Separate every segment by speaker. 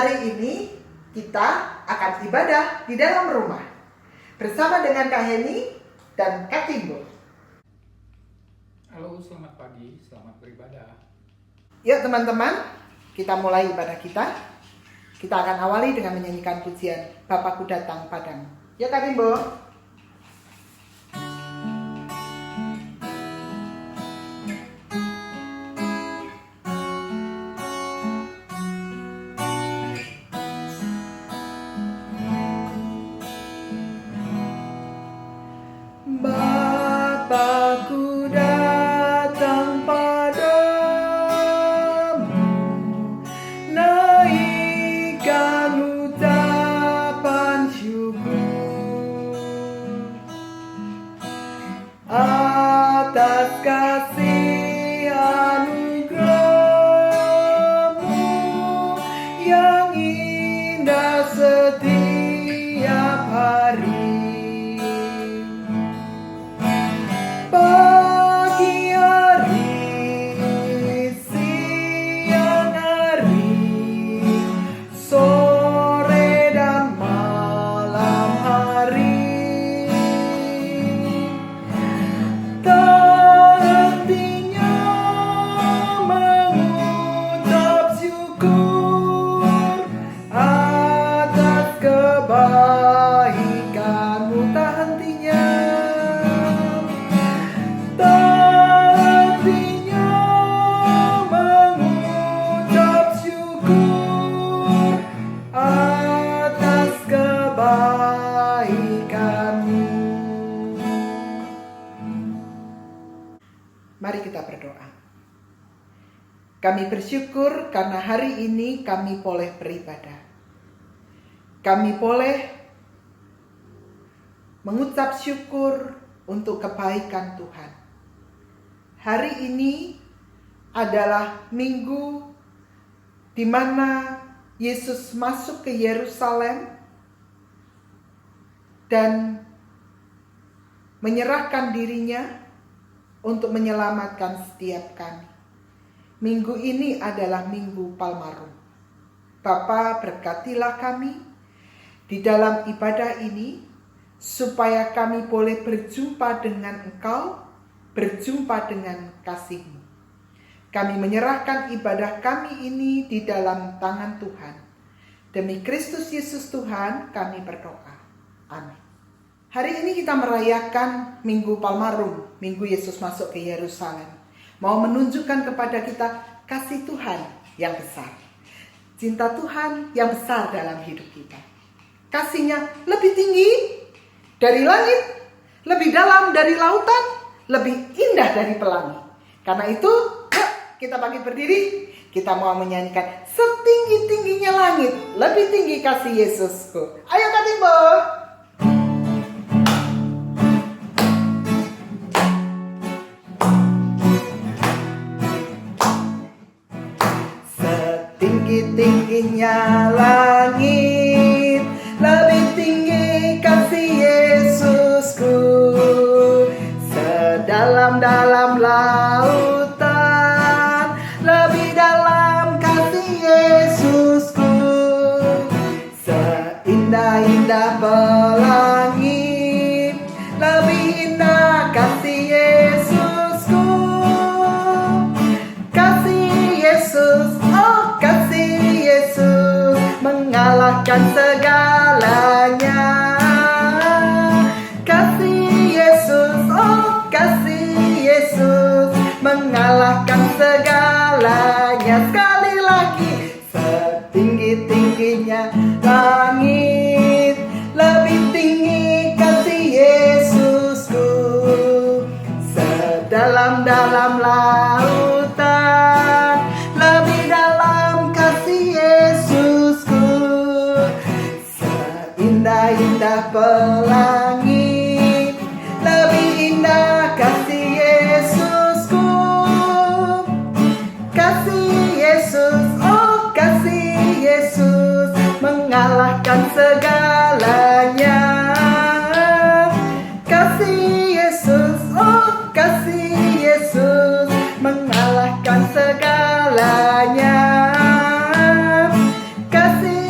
Speaker 1: Hari ini kita akan ibadah di dalam rumah bersama dengan Kak Heni dan Kak Timbo.
Speaker 2: Halo, selamat pagi, selamat beribadah.
Speaker 1: Yuk teman-teman, kita mulai ibadah kita. Kita akan awali dengan menyanyikan pujian Bapakku Datang Padamu. Yuk Kak Timbo. Bapakku datang padamu, naikkan ucapan syukur atas kasih anugerah-Mu yang indah setiap hari. Pagi hari, siang hari, sore dan malam hari, tak hentinya mengucap syukur atas kebaikan-Mu. Tak hentinya mengucap syukur atas kebaikan-Mu. Mari kita berdoa. Kami bersyukur karena hari ini kami boleh beribadah. Kami boleh mengucap syukur untuk kebaikan Tuhan. Hari ini adalah minggu di mana Yesus masuk ke Yerusalem dan menyerahkan dirinya untuk menyelamatkan setiap kami. Minggu ini adalah Minggu Palmarum. Bapa, berkatilah kami di dalam ibadah ini supaya kami boleh berjumpa dengan Engkau, berjumpa dengan kasih-Mu. Kami menyerahkan ibadah kami ini di dalam tangan Tuhan. Demi Kristus Yesus Tuhan kami berdoa. Amin. Hari ini kita merayakan Minggu Palmarum, Minggu Yesus masuk ke Yerusalem. Mau menunjukkan kepada kita kasih Tuhan yang besar. Cinta Tuhan yang besar dalam hidup kita. Kasih-Nya lebih tinggi dari langit, lebih dalam dari lautan, lebih indah dari pelangi. Karena itu, kita bangkit berdiri, kita mau menyanyikan setinggi-tingginya langit, lebih tinggi kasih Yesusku. Ayo Kak Timbo. Setinggi-tingginya langit, lebih tinggi kasih Yesusku. Sedalam-dalam lautan, lebih dalam kasih Yesusku. Seindah-indah pelangi, lebih indah kasih Yesusku. Kasih Yesus, oh kasih Yesus, mengalahkan segalanya. Kasih Yesus, oh kasih Yesus, mengalahkan segalanya. Sekali lagi, setinggi-tingginya langit, lebih tinggi kasih Yesusku. Sedalam-dalam lautan, lebih dalam kasih Yesusku. Seindah-indah pelangi, lebih indah kasih Yesusku. Kasih Yesus, oh kasih Yesus, mengalahkan segalanya. Kasih Yesus, oh kasih Yesus, mengalahkan segalanya. Kasih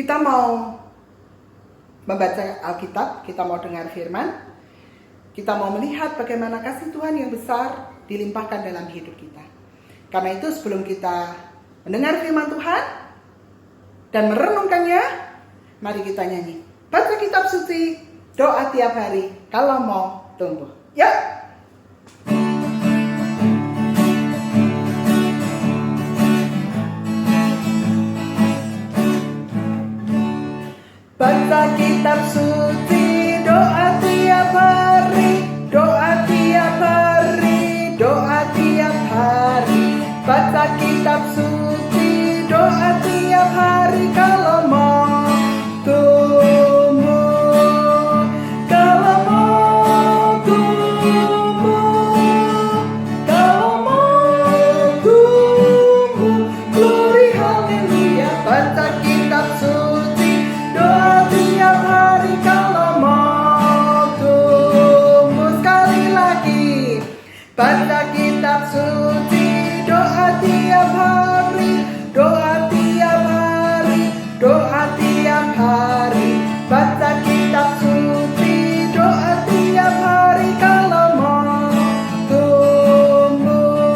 Speaker 1: Kita mau membaca Alkitab, kita mau dengar firman, kita mau melihat bagaimana kasih Tuhan yang besar dilimpahkan dalam hidup kita. Karena itu sebelum kita mendengar firman Tuhan dan merenungkannya, mari kita nyanyi. Baca kitab suci, doa tiap hari kalau mau tumbuh. Ya. Baca kitab suci, doa tiap hari, doa tiap hari, doa tiap hari. Baca kitab suci, doa tiap hari kalau mau tumbuh, kalau mau tumbuh, kalau mau tumbuh. Glory haleluya. Baca kitab suci, doa tiap hari kalau mau tumbuh. Sekali lagi, baca kitab suci, doa tiap hari, doa tiap hari, doa tiap hari. Baca kitab suci, doa tiap hari kalau mau tumbuh,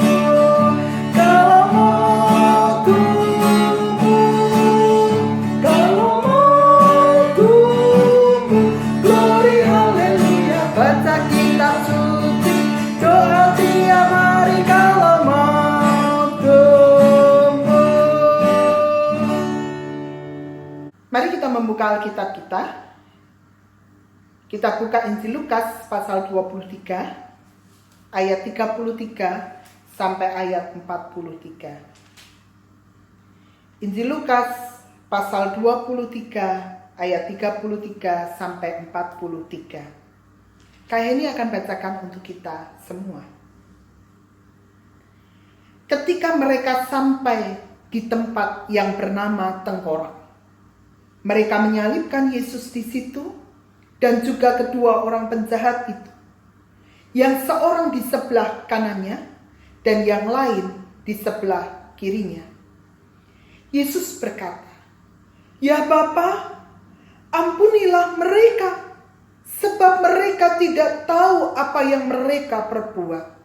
Speaker 1: kalau mau tumbuh, kalau mau tumbuh. Glory haleluya. Baca kitab suci, doa tiap hari kalau mau tumbuh. Mari kita membuka Alkitab kita. Kita buka Injil Lukas pasal 23 ayat 33 sampai ayat 43. Injil Lukas pasal 23 ayat 33 sampai 43. Kayak ini akan bacakan untuk kita semua. Ketika mereka sampai di tempat yang bernama Tengkorak, mereka menyalibkan Yesus di situ dan juga kedua orang penjahat itu, yang seorang di sebelah kanannya dan yang lain di sebelah kirinya. Yesus berkata, "Ya Bapa, ampunilah mereka, sebab mereka tidak tahu apa yang mereka perbuat."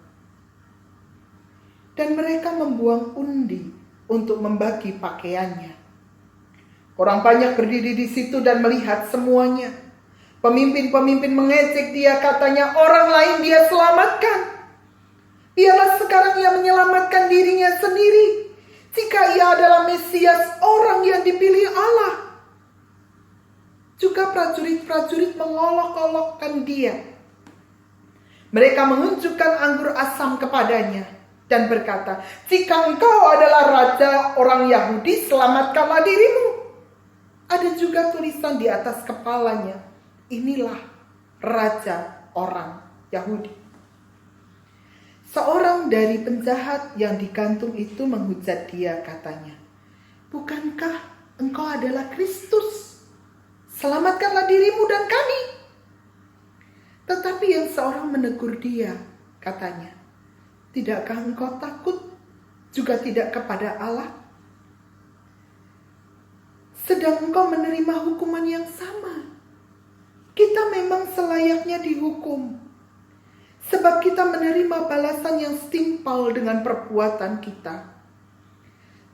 Speaker 1: Dan mereka membuang undi untuk membagi pakaiannya. Orang banyak berdiri di situ dan melihat semuanya. Pemimpin-pemimpin mengejek dia, katanya, "Orang lain dia selamatkan. Biarlah sekarang ia menyelamatkan dirinya sendiri, jika ia adalah Mesias, orang yang dipilih Allah." Juga prajurit-prajurit mengolok-olokkan dia. Mereka menunjukkan anggur asam kepadanya dan berkata, "Jika engkau adalah raja orang Yahudi, selamatkanlah dirimu." Ada juga tulisan di atas kepalanya, "Inilah raja orang Yahudi." Seorang dari penjahat yang digantung itu menghujat dia, katanya, "Bukankah engkau adalah Kristus? Selamatkanlah dirimu dan kami." Tetapi yang seorang menegur dia, katanya, "Tidakkah engkau takut juga tidak kepada Allah? Sedang engkau menerima hukuman yang sama. Kita memang selayaknya dihukum, sebab kita menerima balasan yang setimpal dengan perbuatan kita.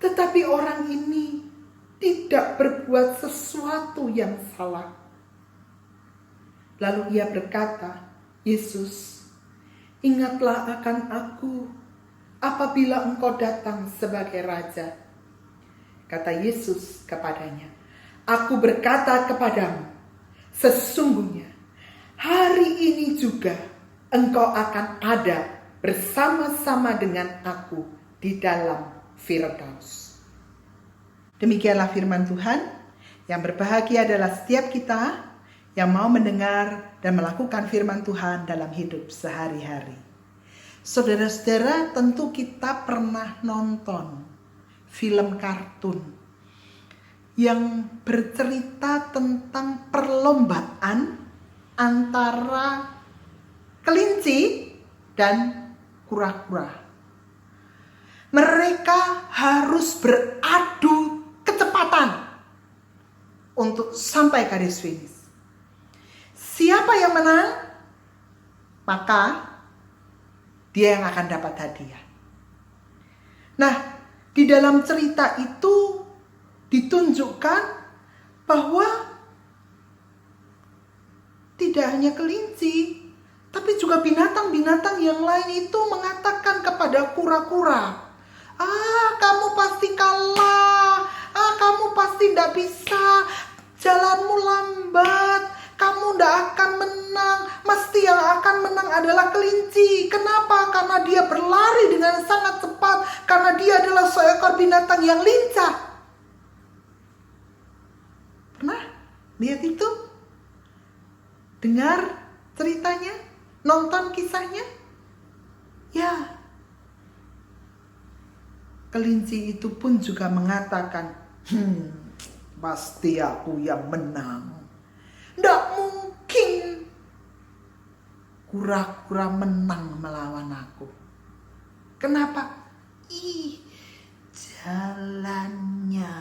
Speaker 1: Tetapi orang ini tidak berbuat sesuatu yang salah." Lalu ia berkata, "Yesus, ingatlah akan aku apabila engkau datang sebagai raja." Kata Yesus kepadanya, "Aku berkata kepadamu, sesungguhnya hari ini juga engkau akan ada bersama-sama dengan aku di dalam Firdaus." Demikianlah firman Tuhan. Yang berbahagia adalah setiap kita yang mau mendengar dan melakukan firman Tuhan dalam hidup sehari-hari. Saudara-saudara, tentu kita pernah nonton film kartun yang bercerita tentang perlombaan antara kelinci dan kura-kura. Mereka harus beradu kecepatan untuk sampai garis finish. Siapa yang menang, maka dia yang akan dapat hadiah. Nah, di dalam cerita itu ditunjukkan bahwa tidak hanya kelinci, tapi juga binatang-binatang yang lain itu mengatakan kepada kura-kura, kamu pasti kalah, kamu pasti tidak bisa, jalanmu lambat, kamu tidak akan menang, mesti yang akan menang adalah kelinci. Kenapa? Karena dia berlari dengan sangat cepat, karena dia adalah seekor binatang yang lincah. Pernah lihat itu? Dengar ceritanya? Nonton kisahnya? Ya. Kelinci itu pun juga mengatakan, pasti aku yang menang. Tidak mungkin kura-kura menang melawan aku. Kenapa? Jalannya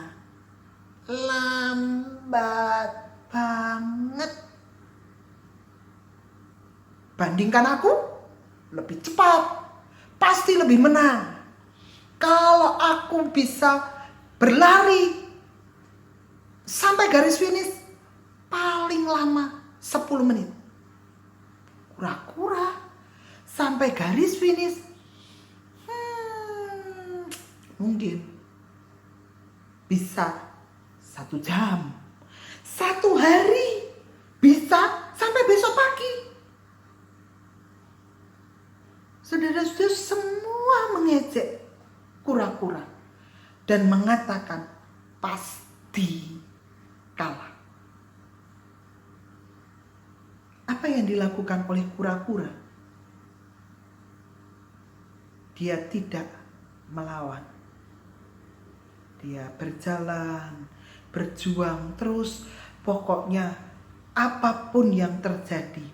Speaker 1: lambat banget. Bandingkan aku, lebih cepat, pasti lebih menang. Kalau aku bisa berlari sampai garis finish, paling lama 10 menit. Kura-kura sampai garis finish, mungkin bisa 1 jam, 1 hari, bisa sampai besok pagi. Saudara-saudara semua mengejek kura-kura dan mengatakan pasti kalah. Apa yang dilakukan oleh kura-kura? Dia tidak melawan. Dia berjalan, berjuang terus. Pokoknya apapun yang terjadi,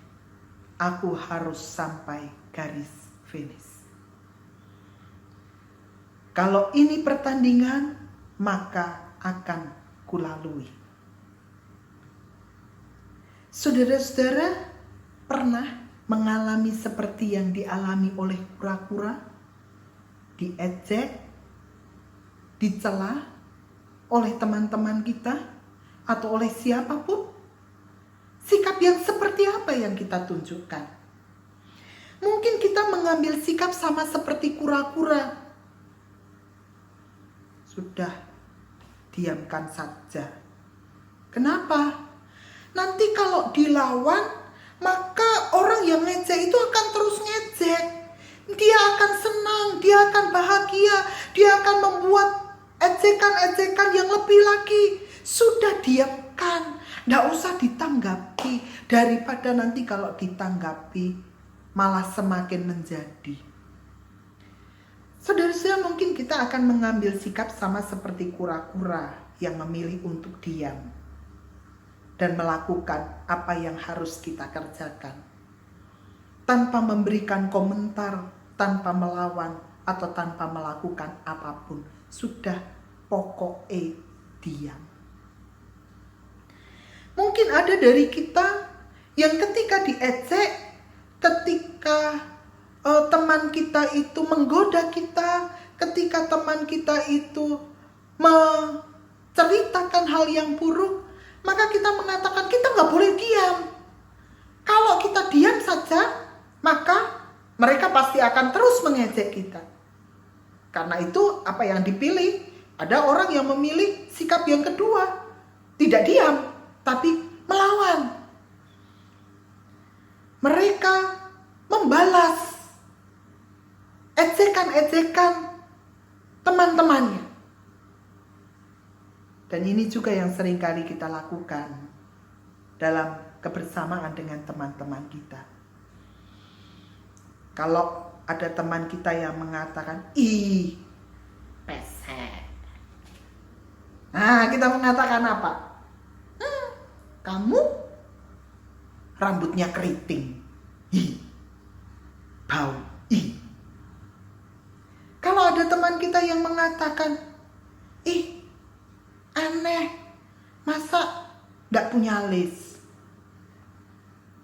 Speaker 1: aku harus sampai garis finish. Kalau ini pertandingan, maka akan kulalui. Saudara-saudara pernah mengalami seperti yang dialami oleh kura-kura? Diejek, dicela oleh teman-teman kita atau oleh siapapun? Sikap yang seperti apa yang kita tunjukkan? Mungkin kita mengambil sikap sama seperti kura-kura. Sudah, diamkan saja. Kenapa? Nanti kalau dilawan, maka orang yang ngejek itu akan terus ngejek. Dia akan senang, dia akan bahagia, dia akan membuat ejekan-ejekan yang lebih lagi. Sudah, diamkan, tidak usah ditanggapi. Daripada nanti kalau ditanggapi malah semakin menjadi. Saudara-saudara, mungkin kita akan mengambil sikap sama seperti kura-kura yang memilih untuk diam dan melakukan apa yang harus kita kerjakan tanpa memberikan komentar, tanpa melawan atau tanpa melakukan apapun. Sudah, pokoknya diam. Mungkin ada dari kita yang ketika diejek, ketika teman kita itu menggoda kita, ketika teman kita itu menceritakan hal yang buruk, maka kita mengatakan kita nggak boleh diam. Kalau kita diam saja, maka mereka pasti akan terus mengejek kita. Karena itu apa yang dipilih? Ada orang yang memilih sikap yang kedua, tidak diam, tapi melawan. Mereka membalas ejekan-ejekan teman-temannya. Dan ini juga yang seringkali kita lakukan dalam kebersamaan dengan teman-teman kita. Kalau ada teman kita yang mengatakan, ih, pesek. Nah, kita mengatakan apa? Kamu rambutnya keriting. Ih, bau. Ih. Kalau ada teman kita yang mengatakan, ih, aneh, masa tidak punya alis.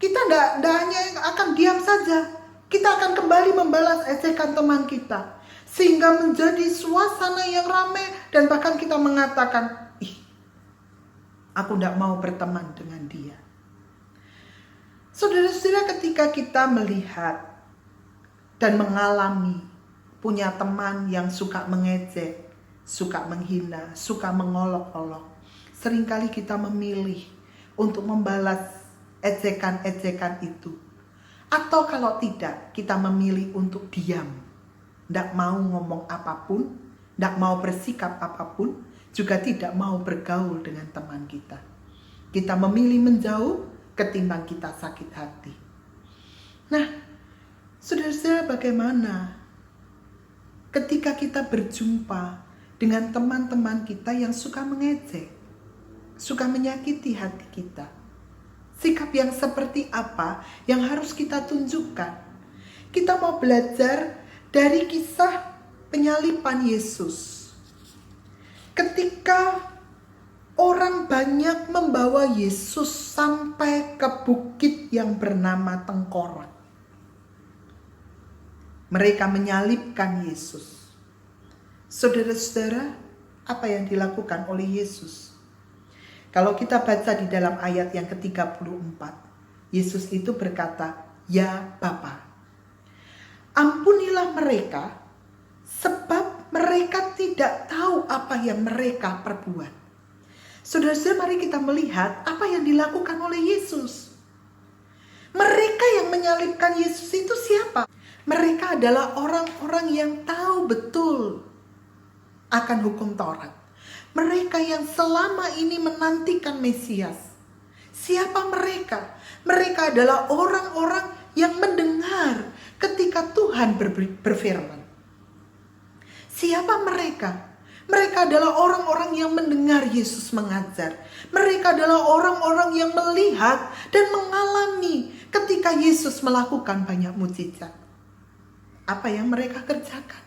Speaker 1: Kita tidak hanya akan diam saja. Kita akan kembali membalas ejekan teman kita. Sehingga menjadi suasana yang ramai. Dan bahkan kita mengatakan, aku tidak mau berteman dengan dia. Saudara-saudara, ketika kita melihat dan mengalami punya teman yang suka mengejek, suka menghina, suka mengolok-olok, seringkali kita memilih untuk membalas ejekan-ejekan itu. Atau kalau tidak, kita memilih untuk diam. Tidak mau ngomong apapun, tidak mau bersikap apapun, juga tidak mau bergaul dengan teman kita. Kita memilih menjauh ketimbang kita sakit hati. Nah, saudara-saudara, bagaimana ketika kita berjumpa dengan teman-teman kita yang suka mengejek, suka menyakiti hati kita? Sikap yang seperti apa yang harus kita tunjukkan? Kita mau belajar dari kisah penyaliban Yesus. Ketika orang banyak membawa Yesus sampai ke bukit yang bernama Tengkorak, mereka menyalibkan Yesus. Saudara-saudara, apa yang dilakukan oleh Yesus? Kalau kita baca di dalam ayat yang ke-34, Yesus itu berkata, "Ya Bapa, ampunilah mereka, sebab mereka tidak tahu apa yang mereka perbuat." Saudara-saudara, mari kita melihat apa yang dilakukan oleh Yesus. Mereka yang menyalibkan Yesus itu siapa? Mereka adalah orang-orang yang tahu betul akan hukum Taurat. Mereka yang selama ini menantikan Mesias. Siapa mereka? Mereka adalah orang-orang yang mendengar ketika Tuhan berfirman. Siapa mereka? Mereka adalah orang-orang yang mendengar Yesus mengajar. Mereka adalah orang-orang yang melihat dan mengalami ketika Yesus melakukan banyak mukjizat. Apa yang mereka kerjakan?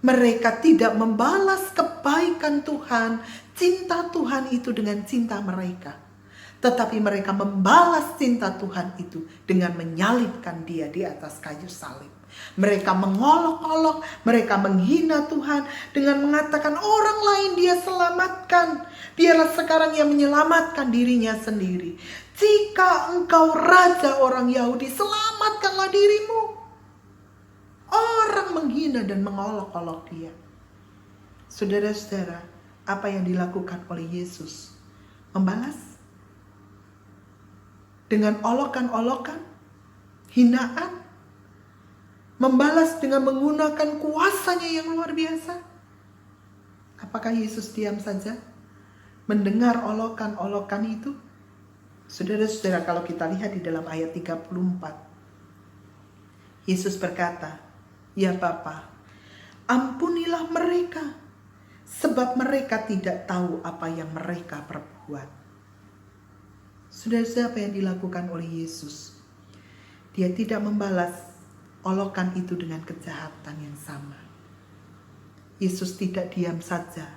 Speaker 1: Mereka tidak membalas kebaikan Tuhan, cinta Tuhan itu dengan cinta mereka. Tetapi mereka membalas cinta Tuhan itu dengan menyalibkan dia di atas kayu salib. Mereka mengolok-olok, mereka menghina Tuhan dengan mengatakan orang lain dia selamatkan. Biarlah sekarang ia menyelamatkan dirinya sendiri. Jika engkau raja orang Yahudi, selamatkanlah dirimu. Orang menghina dan mengolok-olok dia. Saudara-saudara, apa yang dilakukan oleh Yesus? Membalas dengan olokan-olokan, hinaan. Membalas dengan menggunakan kuasanya yang luar biasa. Apakah Yesus diam saja mendengar olokan-olokan itu? Saudara-saudara, kalau kita lihat di dalam ayat 34, Yesus berkata, "Ya Bapa, ampunilah mereka, sebab mereka tidak tahu apa yang mereka perbuat." Saudara-saudara, apa yang dilakukan oleh Yesus? Dia tidak membalas olokan itu dengan kejahatan yang sama. Yesus tidak diam saja,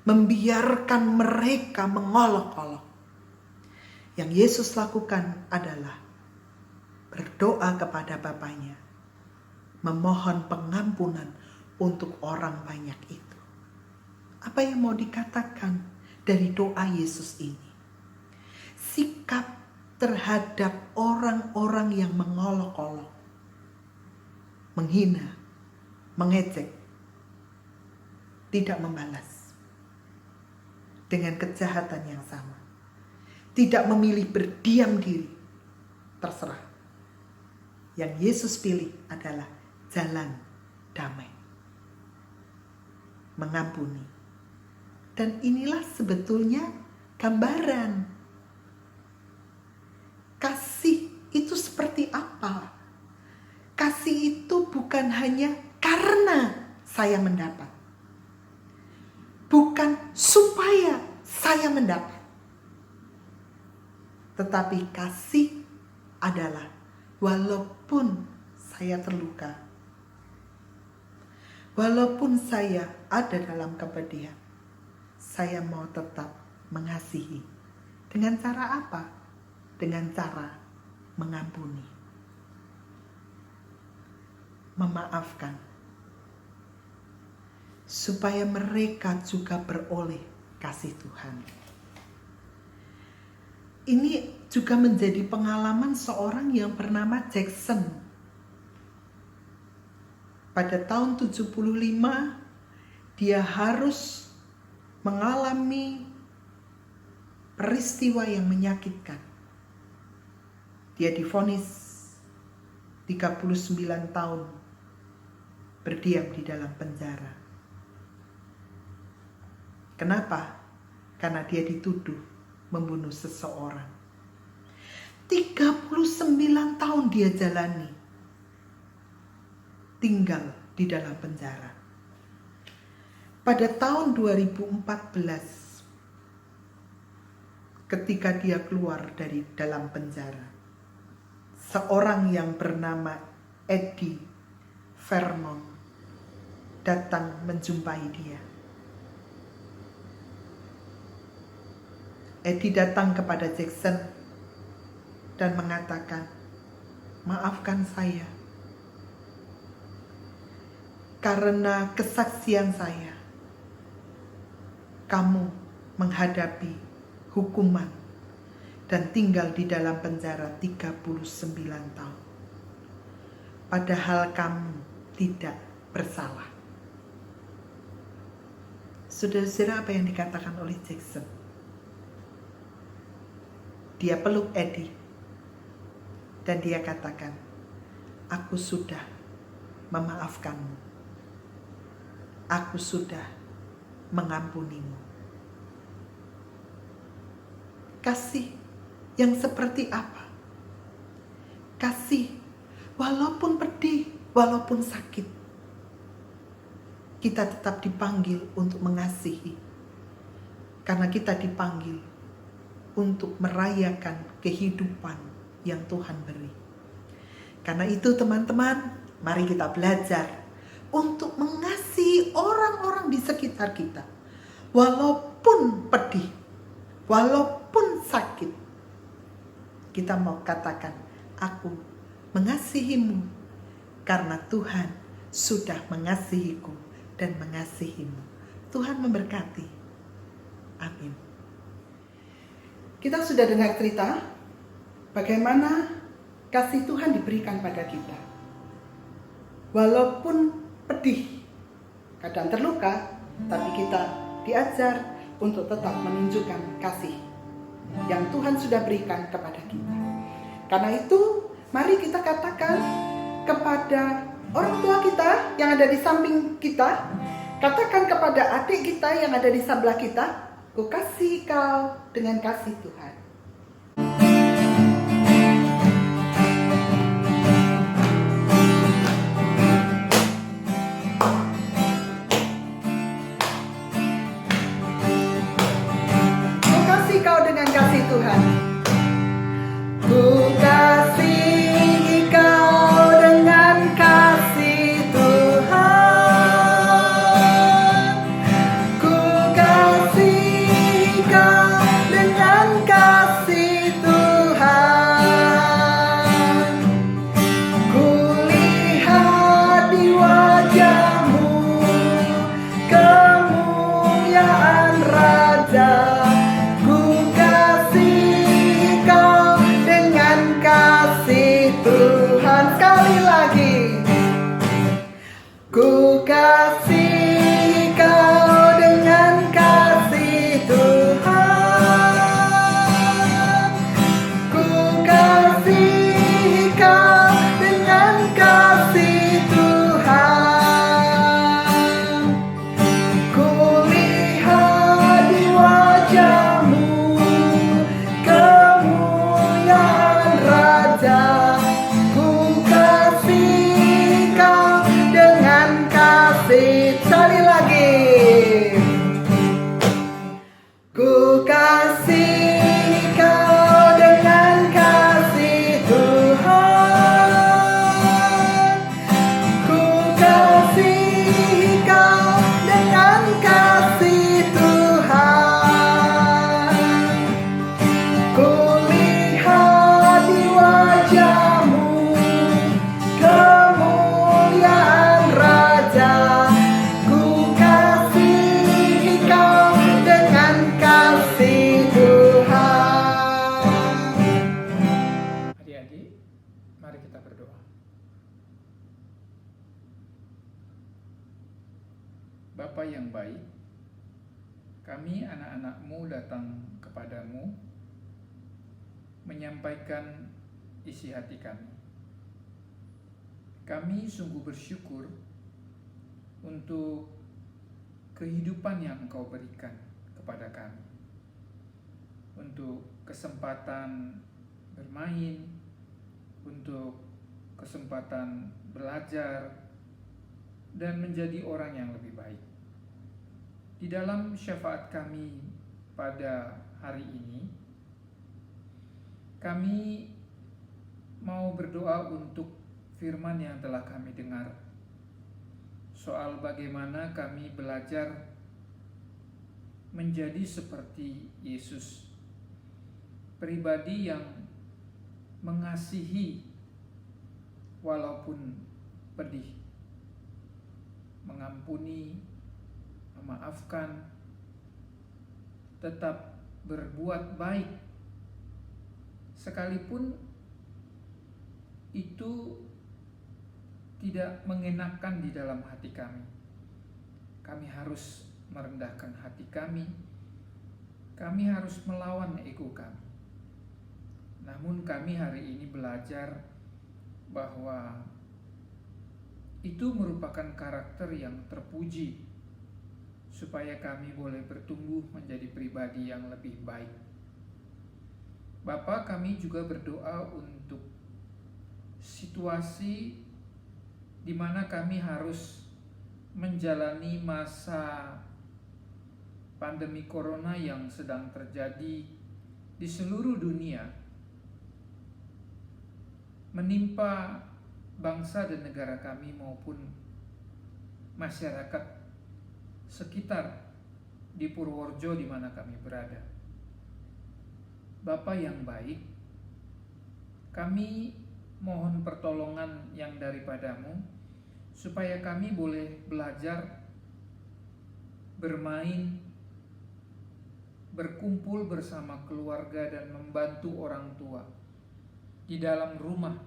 Speaker 1: membiarkan mereka mengolok-olok. Yang Yesus lakukan adalah berdoa kepada Bapanya, memohon pengampunan untuk orang banyak itu. Apa yang mau dikatakan dari doa Yesus ini? Sikap terhadap orang-orang yang mengolok-olok, menghina, mengejek, tidak membalas dengan kejahatan yang sama. Tidak memilih berdiam diri, terserah. Yang Yesus pilih adalah jalan damai, mengampuni. Dan inilah sebetulnya gambaran kasih itu seperti apa. Kasih itu bukan hanya karena saya mendapat, bukan supaya saya mendapat, tetapi kasih adalah walaupun saya terluka, walaupun saya ada dalam kepedihan, saya mau tetap mengasihi Dengan cara apa? Dengan cara mengampuni, memaafkan, supaya mereka juga beroleh kasih Tuhan. Ini juga menjadi pengalaman seorang yang bernama Jackson. Pada tahun 75, dia harus mengalami peristiwa yang menyakitkan. Dia divonis 39 tahun berdiam di dalam penjara. Kenapa? Karena dia dituduh membunuh seseorang. 39 tahun dia jalani tinggal di dalam penjara. Pada tahun 2014, ketika dia keluar dari dalam penjara, seorang yang bernama Eddie Vernon datang menjumpai dia. Eddie datang kepada Jackson dan mengatakan, "Maafkan saya karena kesaksian saya. Kamu menghadapi hukuman dan tinggal di dalam penjara 39 tahun. Padahal kamu tidak bersalah." Saudara-saudara, apa yang dikatakan oleh Jackson? Dia peluk Eddie dan dia katakan, "Aku sudah memaafkanmu. Aku sudah mengampunimu." Kasih yang seperti apa? Kasih walaupun pedih, walaupun sakit, kita tetap dipanggil untuk mengasihi. Karena kita dipanggil untuk merayakan kehidupan yang Tuhan beri. Karena itu teman-teman, mari kita belajar untuk mengasihi orang-orang di sekitar kita. Walaupun pedih, walaupun sakit, kita mau katakan, "Aku mengasihimu karena Tuhan sudah mengasihiku dan mengasihimu." Tuhan memberkati. Amin. Kita sudah dengar cerita bagaimana kasih Tuhan diberikan pada kita. Walaupun pedih, kadang terluka, tapi kita diajar untuk tetap menunjukkan kasih yang Tuhan sudah berikan kepada kita. Karena itu, mari kita katakan kepada orang tua kita yang ada di samping kita, katakan kepada adik kita yang ada di sebelah kita, "Ku kasih kau dengan kasih Tuhan." Ku kasih kau dengan kasih Tuhan. Ku kasih kau dengan kasih Tuhan. Ku kasih kau dengan kasih
Speaker 2: yang baik, kami anak-anak-Mu datang kepadamu menyampaikan isi hati kami. Kami sungguh bersyukur untuk kehidupan yang Engkau berikan kepada kami, untuk kesempatan bermain, untuk kesempatan belajar, dan menjadi orang yang lebih baik. Di dalam syafaat kami pada hari ini, kami mau berdoa untuk firman yang telah kami dengar, soal bagaimana kami belajar menjadi seperti Yesus, pribadi yang mengasihi walaupun pedih, mengampuni, memaafkan, tetap berbuat baik, sekalipun itu tidak mengenakan di dalam hati kami. Kami harus merendahkan hati kami. Kami harus melawan ego kami. Namun kami hari ini belajar bahwa itu merupakan karakter yang terpuji, supaya kami boleh bertumbuh menjadi pribadi yang lebih baik. Bapa, kami juga berdoa untuk situasi di mana kami harus menjalani masa pandemi corona yang sedang terjadi di seluruh dunia, menimpa bangsa dan negara kami maupun masyarakat sekitar di Purworejo di mana kami berada. Bapa yang baik, kami mohon pertolongan yang daripadamu, supaya kami boleh belajar, bermain, berkumpul bersama keluarga dan membantu orang tua di dalam rumah,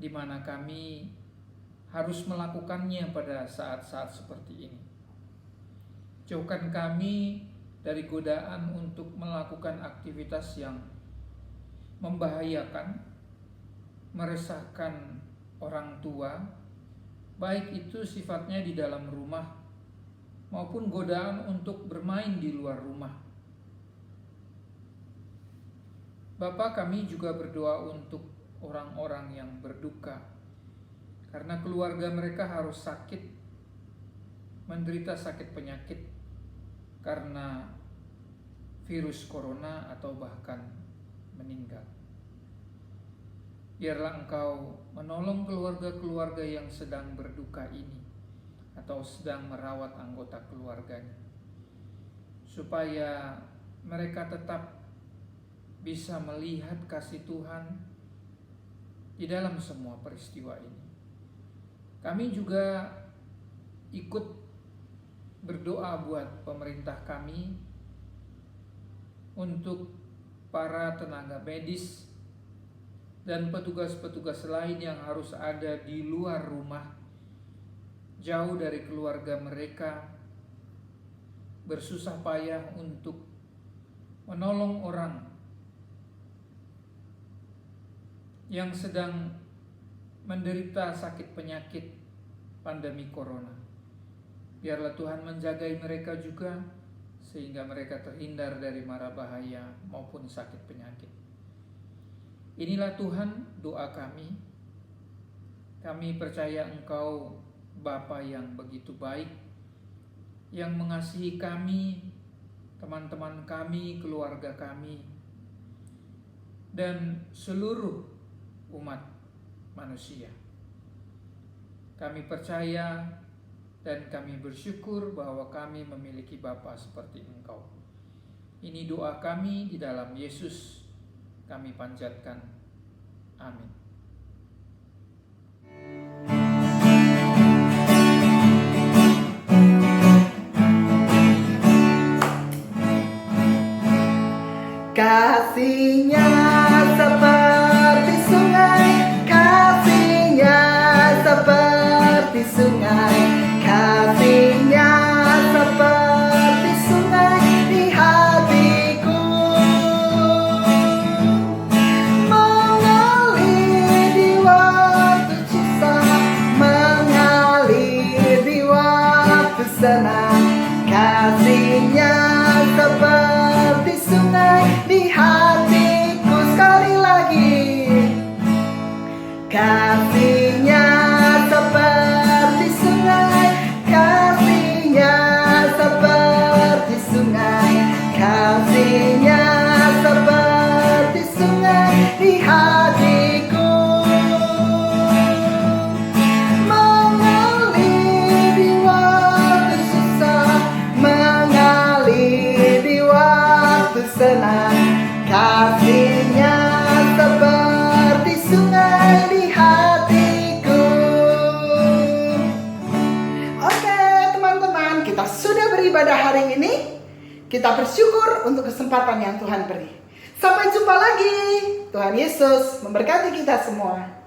Speaker 2: di mana kami harus melakukannya pada saat-saat seperti ini. Jauhkan kami dari godaan untuk melakukan aktivitas yang membahayakan, meresahkan orang tua, baik itu sifatnya di dalam rumah maupun godaan untuk bermain di luar rumah. Bapa, kami juga berdoa untuk orang-orang yang berduka, karena keluarga mereka harus sakit, menderita sakit penyakit karena virus corona atau bahkan meninggal. Biarlah Engkau menolong keluarga-keluarga yang sedang berduka ini atau sedang merawat anggota keluarganya, supaya mereka tetap bisa melihat kasih Tuhan di dalam semua peristiwa ini. Kami juga ikut berdoa buat pemerintah kami, untuk para tenaga medis dan petugas-petugas lain yang harus ada di luar rumah, jauh dari keluarga mereka, bersusah payah untuk menolong orang yang sedang menderita sakit penyakit pandemi corona. Biarlah Tuhan menjagai mereka juga, sehingga mereka terhindar dari mara bahaya maupun sakit penyakit. Inilah Tuhan doa kami. Kami percaya Engkau Bapa yang begitu baik, yang mengasihi kami, teman-teman kami, keluarga kami, dan seluruh umat manusia. Kami percaya dan kami bersyukur bahwa kami memiliki Bapa seperti Engkau. Ini doa kami di dalam Yesus kami panjatkan. Amin.
Speaker 1: Kasih-Nya seperti sungai, kasih-Nya seperti sungai, kasih-Nya seperti beribadah hari ini. Kita bersyukur untuk kesempatan yang Tuhan beri. Sampai jumpa lagi. Tuhan Yesus memberkati kita semua.